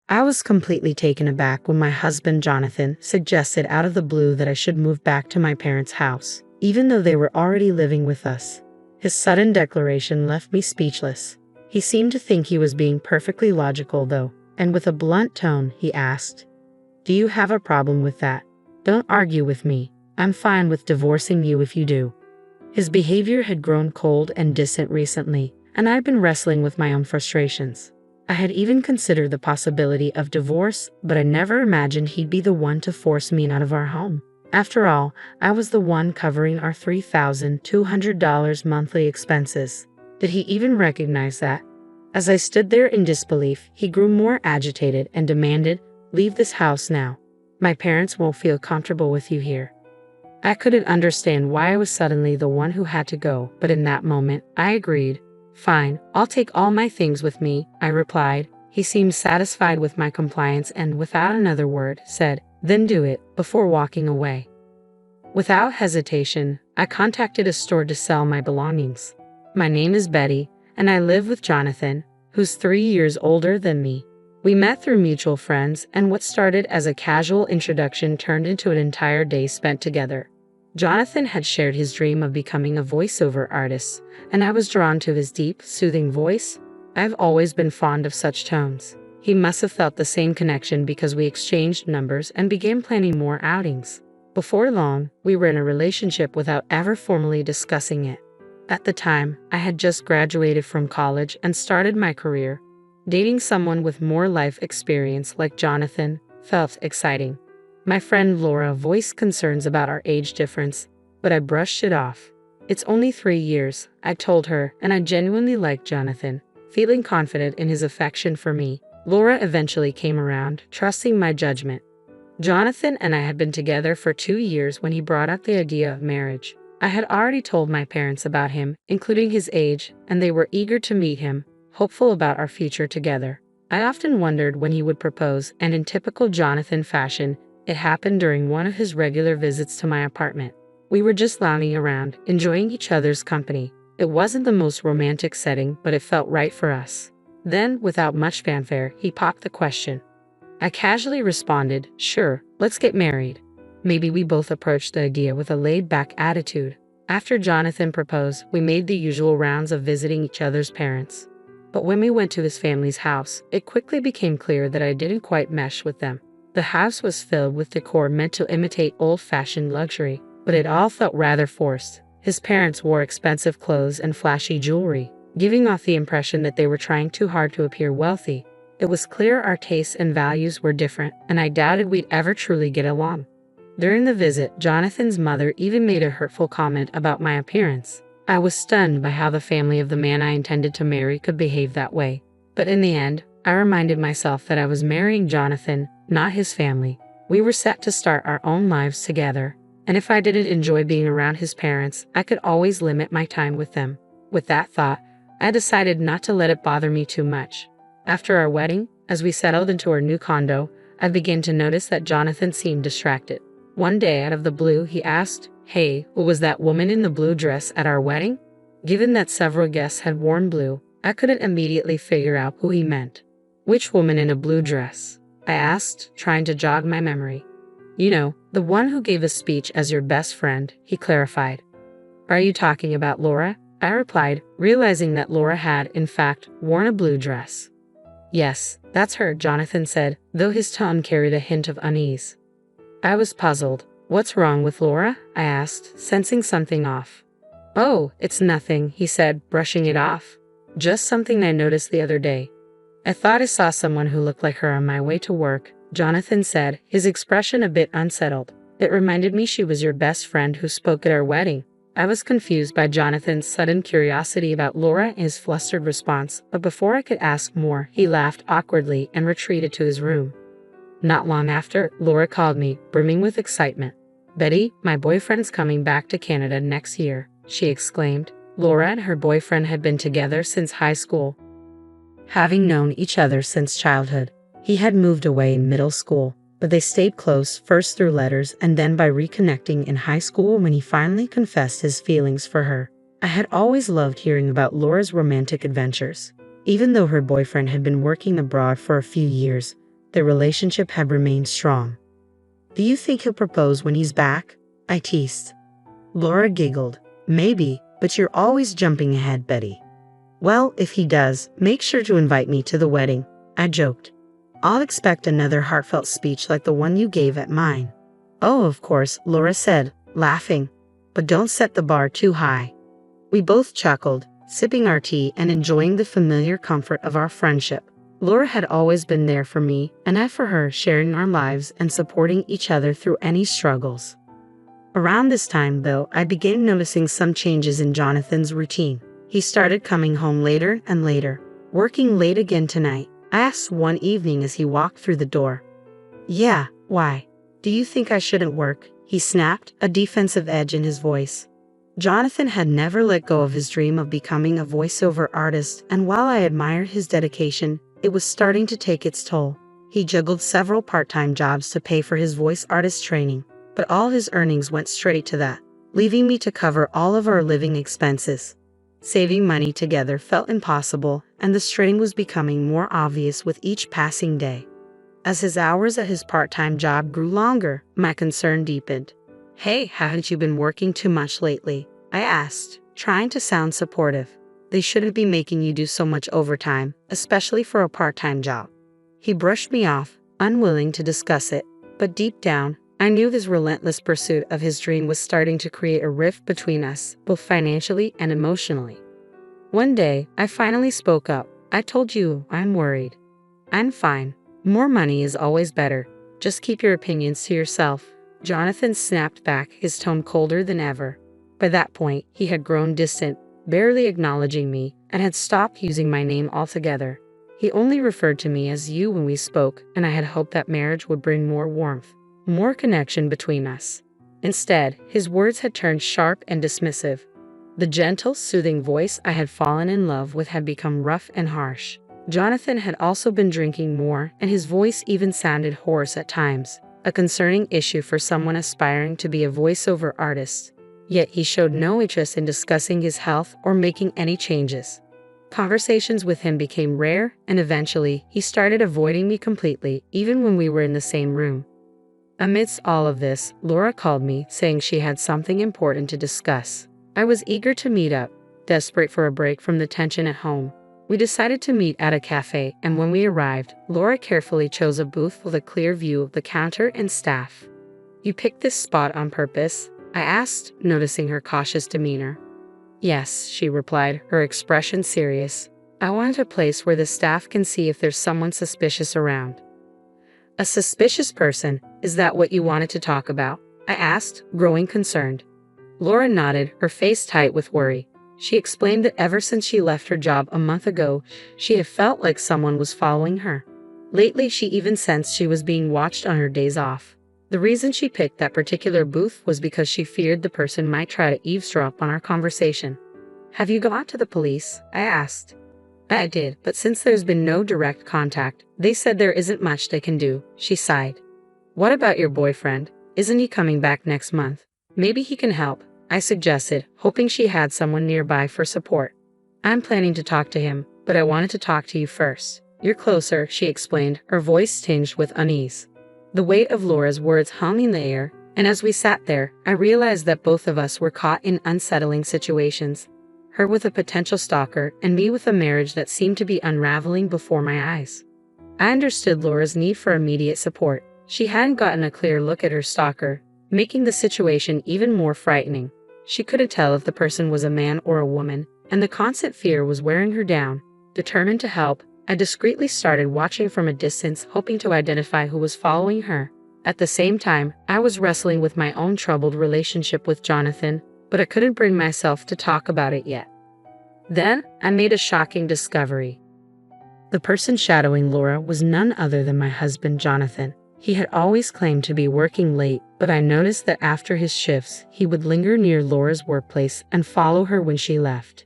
I was completely taken aback when my husband Jonathan suggested out of the blue that I should move back to my parents' house, even though they were already living with us. His sudden declaration left me speechless. He seemed to think he was being perfectly logical, though, and with a blunt tone, he asked, "Do you have a problem with that? Don't argue with me. I'm fine with divorcing you if you do." His behavior had grown cold and distant recently, and I'd been wrestling with my own frustrations. I had even considered the possibility of divorce, but I never imagined he'd be the one to force me out of our home. After all, I was the one covering our $3,200 monthly expenses. Did he even recognize that? As I stood there in disbelief, he grew more agitated and demanded, "Leave this house now. My parents won't feel comfortable with you here." I couldn't understand why I was suddenly the one who had to go, but in that moment, I agreed. "Fine, I'll take all my things with me," I replied. He seemed satisfied with my compliance and, without another word, said, "Then do it," before walking away. Without hesitation, I contacted a store to sell my belongings. My name is Betty, and I live with Jonathan, who's 3 years older than me. We met through mutual friends, and what started as a casual introduction turned into an entire day spent together. Jonathan had shared his dream of becoming a voiceover artist, and I was drawn to his deep, soothing voice. I've always been fond of such tones. He must have felt the same connection because we exchanged numbers and began planning more outings. Before long, we were in a relationship without ever formally discussing it. At the time, I had just graduated from college and started my career. Dating someone with more life experience like Jonathan felt exciting. My friend Laura voiced concerns about our age difference, but I brushed it off. "It's only 3 years," I told her, and I genuinely liked Jonathan. Feeling confident in his affection for me, Laura eventually came around, trusting my judgment. Jonathan and I had been together for 2 years when he brought up the idea of marriage. I had already told my parents about him, including his age, and they were eager to meet him, hopeful about our future together. I often wondered when he would propose, and in typical Jonathan fashion, it happened during one of his regular visits to my apartment. We were just lounging around, enjoying each other's company. It wasn't the most romantic setting, but it felt right for us. Then, without much fanfare, he popped the question. I casually responded, "Sure, let's get married." Maybe we both approached the idea with a laid-back attitude. After Jonathan proposed, we made the usual rounds of visiting each other's parents. But when we went to his family's house, it quickly became clear that I didn't quite mesh with them. The house was filled with decor meant to imitate old-fashioned luxury, but it all felt rather forced. His parents wore expensive clothes and flashy jewelry, giving off the impression that they were trying too hard to appear wealthy. It was clear our tastes and values were different, and I doubted we'd ever truly get along. During the visit, Jonathan's mother even made a hurtful comment about my appearance. I was stunned by how the family of the man I intended to marry could behave that way. But in the end, I reminded myself that I was marrying Jonathan, not his family. We were set to start our own lives together, and if I didn't enjoy being around his parents, I could always limit my time with them. With that thought, I decided not to let it bother me too much. After our wedding, as we settled into our new condo, I began to notice that Jonathan seemed distracted. One day, out of the blue, he asked, "Hey, who was that woman in the blue dress at our wedding?" Given that several guests had worn blue, I couldn't immediately figure out who he meant. "Which woman in a blue dress?" I asked, trying to jog my memory. "You know, the one who gave a speech as your best friend," he clarified. "Are you talking about Laura?" I replied, realizing that Laura had, in fact, worn a blue dress. "Yes, that's her," Jonathan said, though his tone carried a hint of unease. I was puzzled. "What's wrong with Laura?" I asked, sensing something off. "Oh, it's nothing," he said, brushing it off. "Just something I noticed the other day. I thought I saw someone who looked like her on my way to work," Jonathan said, his expression a bit unsettled. "It reminded me she was your best friend who spoke at our wedding." I was confused by Jonathan's sudden curiosity about Laura and his flustered response, but before I could ask more, he laughed awkwardly and retreated to his room. Not long after, Laura called me, brimming with excitement. "Betty, my boyfriend's coming back to Canada next year," she exclaimed. Laura and her boyfriend had been together since high school, having known each other since childhood. He had moved away in middle school, but they stayed close, first through letters and then by reconnecting in high school when he finally confessed his feelings for her. I had always loved hearing about Laura's romantic adventures. Even though her boyfriend had been working abroad for a few years, the relationship had remained strong. "Do you think he'll propose when he's back?" I teased. Laura giggled. "Maybe, but you're always jumping ahead, Betty." "Well, if he does, make sure to invite me to the wedding," I joked. "I'll expect another heartfelt speech like the one you gave at mine." "Oh, of course," Laura said, laughing. "But don't set the bar too high." We both chuckled, sipping our tea and enjoying the familiar comfort of our friendship. Laura had always been there for me, and I for her, sharing our lives and supporting each other through any struggles. Around this time, though, I began noticing some changes in Jonathan's routine. He started coming home later and later. "Working late again tonight?" I asked one evening as he walked through the door. "Yeah, why? Do you think I shouldn't work?" he snapped, a defensive edge in his voice. Jonathan had never let go of his dream of becoming a voiceover artist, and while I admired his dedication, it was starting to take its toll. He juggled several part-time jobs to pay for his voice artist training, but all his earnings went straight to that, leaving me to cover all of our living expenses. Saving money together felt impossible, and the strain was becoming more obvious with each passing day. As his hours at his part-time job grew longer, my concern deepened. "Hey, haven't you been working too much lately?" I asked, trying to sound supportive. "They shouldn't be making you do so much overtime, especially for a part-time job." He brushed me off, unwilling to discuss it, but deep down, I knew his relentless pursuit of his dream was starting to create a rift between us, both financially and emotionally. One day, I finally spoke up. "I told you, I'm worried." "I'm fine. More money is always better. Just keep your opinions to yourself." Jonathan snapped back, his tone colder than ever. By that point, he had grown distant, barely acknowledging me, and had stopped using my name altogether. He only referred to me as you when we spoke, and I had hoped that marriage would bring more warmth, more connection between us. Instead, his words had turned sharp and dismissive. The gentle, soothing voice I had fallen in love with had become rough and harsh. Jonathan had also been drinking more, and his voice even sounded hoarse at times, a concerning issue for someone aspiring to be a voiceover artist. Yet he showed no interest in discussing his health or making any changes. Conversations with him became rare, and eventually, he started avoiding me completely, even when we were in the same room. Amidst all of this, Laura called me, saying she had something important to discuss. I was eager to meet up, desperate for a break from the tension at home. We decided to meet at a cafe, and when we arrived, Laura carefully chose a booth with a clear view of the counter and staff. "You picked this spot on purpose?" I asked, noticing her cautious demeanor. "Yes," she replied, her expression serious. "I want a place where the staff can see if there's someone suspicious around." "A suspicious person? Is that what you wanted to talk about?" I asked, growing concerned. Laura nodded, her face tight with worry. She explained that ever since she left her job a month ago, she had felt like someone was following her. Lately, she even sensed she was being watched on her days off. The reason she picked that particular booth was because she feared the person might try to eavesdrop on our conversation. "Have you gone to the police?" I asked. "I did, but since there's been no direct contact, they said there isn't much they can do," she sighed. "What about your boyfriend? Isn't he coming back next month? Maybe he can help," I suggested, hoping she had someone nearby for support. "I'm planning to talk to him, but I wanted to talk to you first. You're closer," she explained, her voice tinged with unease. The weight of Laura's words hung in the air, and as we sat there, I realized that both of us were caught in unsettling situations. Her with a potential stalker, and me with a marriage that seemed to be unraveling before my eyes. I understood Laura's need for immediate support. She hadn't gotten a clear look at her stalker, making the situation even more frightening. She couldn't tell if the person was a man or a woman, and the constant fear was wearing her down. Determined to help, I discreetly started watching from a distance, hoping to identify who was following her. At the same time, I was wrestling with my own troubled relationship with Jonathan, but I couldn't bring myself to talk about it yet. Then, I made a shocking discovery. The person shadowing Laura was none other than my husband, Jonathan. He had always claimed to be working late, but I noticed that after his shifts, he would linger near Laura's workplace and follow her when she left.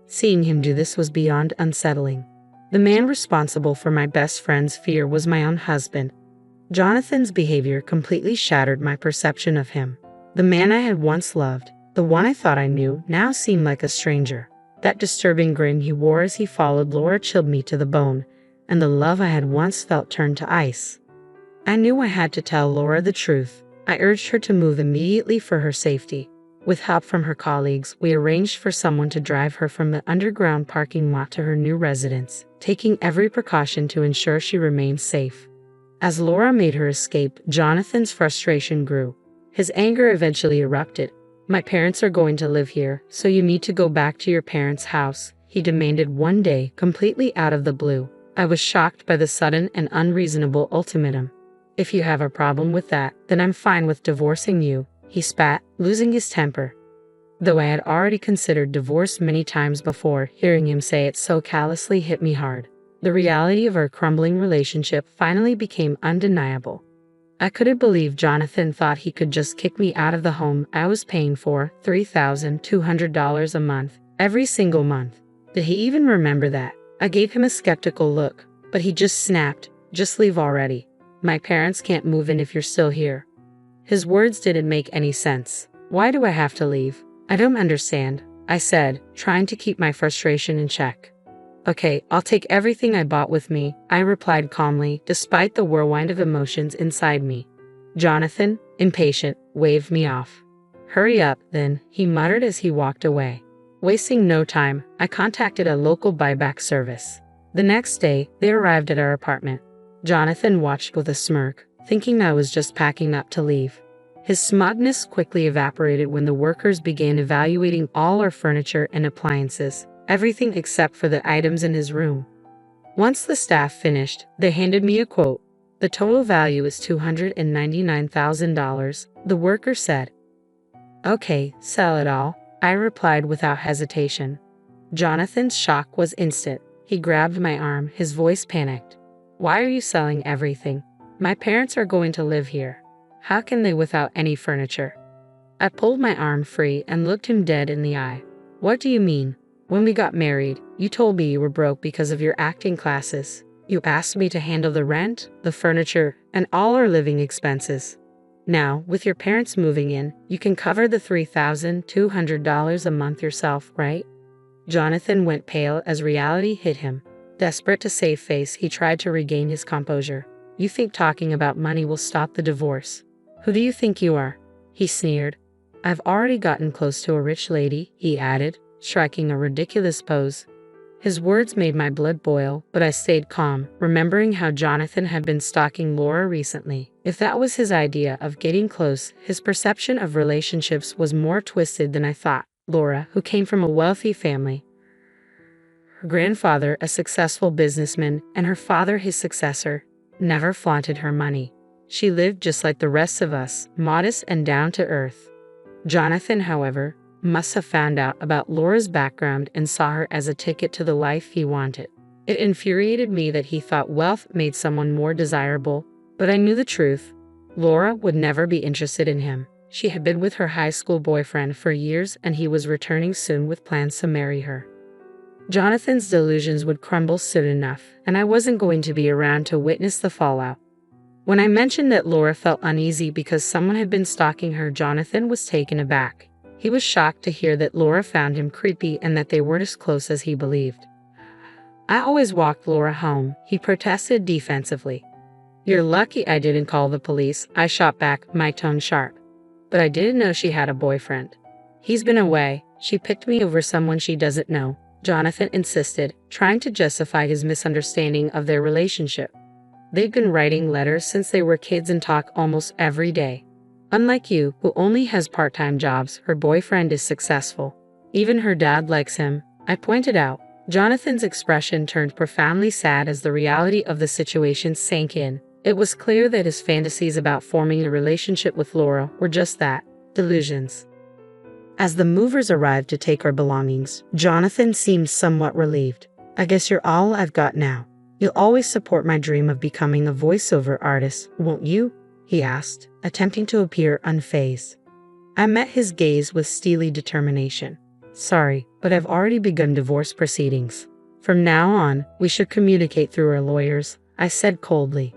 Seeing him do this was beyond unsettling. The man responsible for my best friend's fear was my own husband. Jonathan's behavior completely shattered my perception of him. The man I had once loved, the one I thought I knew, now seemed like a stranger. That disturbing grin he wore as he followed Laura chilled me to the bone, and the love I had once felt turned to ice. I knew I had to tell Laura the truth. I urged her to move immediately for her safety. With help from her colleagues, we arranged for someone to drive her from the underground parking lot to her new residence, taking every precaution to ensure she remained safe. As Laura made her escape, Jonathan's frustration grew. His anger eventually erupted. "My parents are going to live here, so you need to go back to your parents' house," he demanded one day, completely out of the blue. I was shocked by the sudden and unreasonable ultimatum. "If you have a problem with that, then I'm fine with divorcing you," he spat, losing his temper. Though I had already considered divorce many times before, hearing him say it so callously hit me hard. The reality of our crumbling relationship finally became undeniable. I couldn't believe Jonathan thought he could just kick me out of the home I was paying for $3,200 a month, every single month. Did he even remember that? I gave him a skeptical look, but he just snapped, "Just leave already. My parents can't move in if you're still here." His words didn't make any sense. "Why do I have to leave? I don't understand," I said, trying to keep my frustration in check. "Okay, I'll take everything I bought with me," I replied calmly, despite the whirlwind of emotions inside me. Jonathan, impatient, waved me off. "Hurry up, then," he muttered as he walked away. Wasting no time, I contacted a local buyback service. The next day, they arrived at our apartment. Jonathan watched with a smirk, thinking I was just packing up to leave. His smugness quickly evaporated when the workers began evaluating all our furniture and appliances, everything except for the items in his room. Once the staff finished, they handed me a quote. "The total value is $299,000, the worker said. "Okay, sell it all," I replied without hesitation. Jonathan's shock was instant. He grabbed my arm, his voice panicked. "Why are you selling everything? My parents are going to live here. How can they without any furniture?" I pulled my arm free and looked him dead in the eye. "What do you mean? When we got married, you told me you were broke because of your acting classes. You asked me to handle the rent, the furniture, and all our living expenses. Now, with your parents moving in, you can cover the $3,200 a month yourself, right?" Jonathan went pale as reality hit him. Desperate to save face, he tried to regain his composure. "You think talking about money will stop the divorce? Who do you think you are?" he sneered. "I've already gotten close to a rich lady," he added, striking a ridiculous pose. His words made my blood boil, but I stayed calm, remembering how Jonathan had been stalking Laura recently. If that was his idea of getting close, his perception of relationships was more twisted than I thought. Laura, who came from a wealthy family, her grandfather a successful businessman, and her father his successor, never flaunted her money. She lived just like the rest of us, modest and down to earth. Jonathan, however, must have found out about Laura's background and saw her as a ticket to the life he wanted. It infuriated me that he thought wealth made someone more desirable, but I knew the truth. Laura would never be interested in him. She had been with her high school boyfriend for years, and he was returning soon with plans to marry her. Jonathan's delusions would crumble soon enough, and I wasn't going to be around to witness the fallout. When I mentioned that Laura felt uneasy because someone had been stalking her, Jonathan was taken aback. He was shocked to hear that Laura found him creepy and that they weren't as close as he believed. "I always walked Laura home," he protested defensively. "You're lucky I didn't call the police," I shot back, my tone sharp. "But I didn't know she had a boyfriend." "He's been away. She picked me over someone she doesn't know," Jonathan insisted, trying to justify his misunderstanding of their relationship. "They've been writing letters since they were kids and talk almost every day. Unlike you, who only has part-time jobs, her boyfriend is successful. Even her dad likes him," I pointed out. Jonathan's expression turned profoundly sad as the reality of the situation sank in. It was clear that his fantasies about forming a relationship with Laura were just that, delusions. As the movers arrived to take our belongings, Jonathan seemed somewhat relieved. "I guess you're all I've got now. You'll always support my dream of becoming a voiceover artist, won't you?" he asked, attempting to appear unfazed. I met his gaze with steely determination. "Sorry, but I've already begun divorce proceedings. From now on, we should communicate through our lawyers," I said coldly.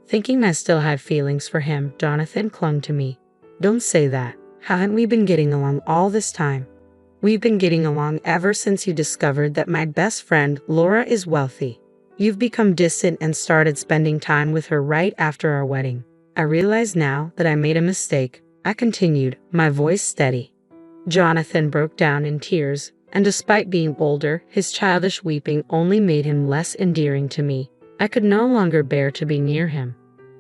Thinking I still had feelings for him, Jonathan clung to me. "Don't say that. Haven't we been getting along all this time?" "We've been getting along ever since you discovered that my best friend, Laura, is wealthy. You've become distant and started spending time with her right after our wedding. I realize now that I made a mistake," I continued, my voice steady. Jonathan broke down in tears, and despite being older, his childish weeping only made him less endearing to me. I could no longer bear to be near him.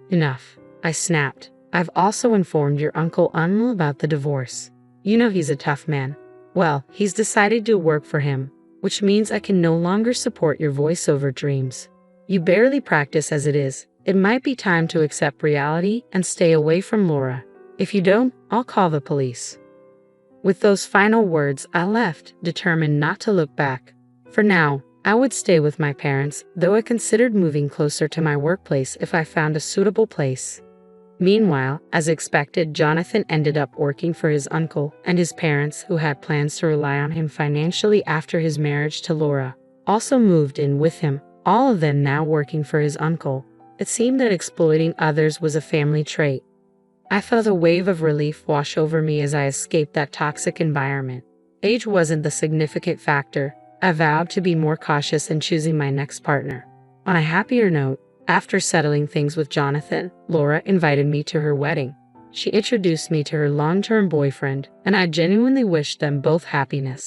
"Enough," I snapped. "I've also informed your Uncle Uncle about the divorce. You know he's a tough man. Well, he's decided to work for him, which means I can no longer support your voiceover dreams. You barely practice as it is. It might be time to accept reality and stay away from Laura. If you don't, I'll call the police." With those final words, I left, determined not to look back. For now, I would stay with my parents, though I considered moving closer to my workplace if I found a suitable place. Meanwhile, as expected, Jonathan ended up working for his uncle, and his parents, who had plans to rely on him financially after his marriage to Laura, also moved in with him, all of them now working for his uncle. It seemed that exploiting others was a family trait. I felt a wave of relief wash over me as I escaped that toxic environment. Age wasn't the significant factor. I vowed to be more cautious in choosing my next partner. On a happier note, after settling things with Jonathan, Laura invited me to her wedding. She introduced me to her long-term boyfriend, and I genuinely wished them both happiness.